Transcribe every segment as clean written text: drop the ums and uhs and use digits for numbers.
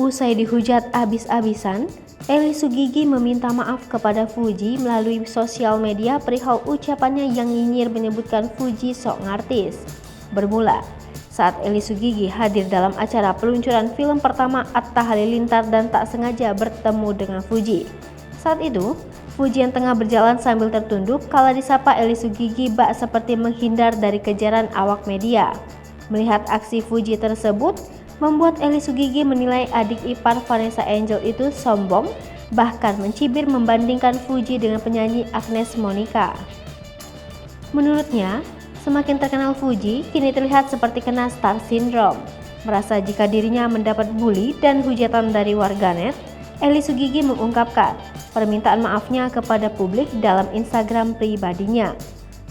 Usai dihujat abis-abisan, Eli Sugigi meminta maaf kepada Fuji melalui sosial media perihal ucapannya yang nyinyir menyebutkan Fuji sok ngartis. Bermula saat Eli Sugigi hadir dalam acara peluncuran film pertama Atta Halilintar dan tak sengaja bertemu dengan Fuji. Saat itu, Fuji yang tengah berjalan sambil tertunduk kala disapa Eli Sugigi bak seperti menghindar dari kejaran awak media. Melihat aksi Fuji tersebut, membuat Eli Sugigi menilai adik ipar Vanessa Angel itu sombong, bahkan mencibir membandingkan Fuji dengan penyanyi Agnes Monica. Menurutnya, semakin terkenal Fuji kini terlihat seperti kena star syndrome. Merasa jika dirinya mendapat bully dan hujatan dari warganet, Eli Sugigi mengungkapkan permintaan maafnya kepada publik dalam Instagram pribadinya.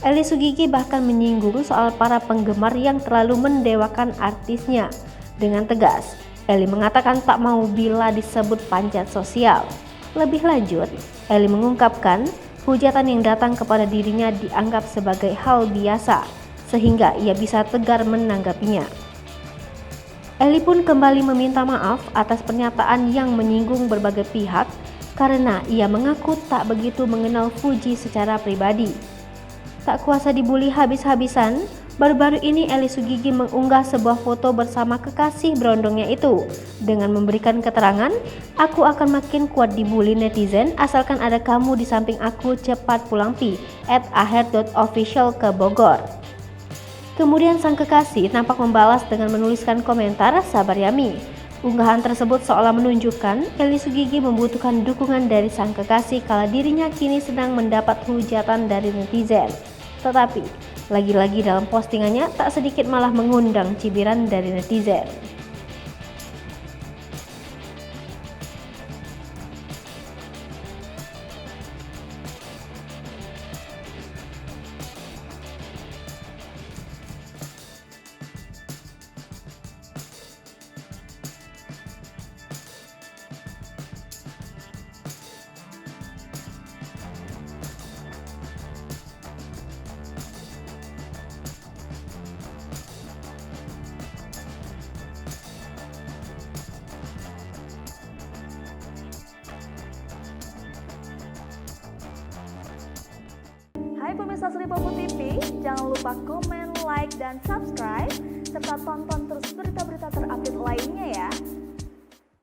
Eli Sugigi bahkan menyinggung soal para penggemar yang terlalu mendewakan artisnya. Dengan tegas, Eli mengatakan tak mau bila disebut panjat sosial. Lebih lanjut, Eli mengungkapkan hujatan yang datang kepada dirinya dianggap sebagai hal biasa, sehingga ia bisa tegar menanggapinya. Eli pun kembali meminta maaf atas pernyataan yang menyinggung berbagai pihak karena ia mengaku tak begitu mengenal Fuji secara pribadi. Tak kuasa dibully habis-habisan, baru-baru ini Eli Sugigi mengunggah sebuah foto bersama kekasih berondongnya itu dengan memberikan keterangan, "Aku akan makin kuat dibully netizen asalkan ada kamu di samping aku, cepat pulang pi @aher.official ke Bogor." Kemudian sang kekasih nampak membalas dengan menuliskan komentar, "Sabar Yami." Unggahan tersebut seolah menunjukkan Eli Sugigi membutuhkan dukungan dari sang kekasih kala dirinya kini sedang mendapat hujatan dari netizen. Tetapi, lagi-lagi dalam postingannya tak sedikit malah mengundang cibiran dari netizen. Hai pemirsa Sri Popo TV, jangan lupa komen, like, dan subscribe, serta tonton terus berita-berita terupdate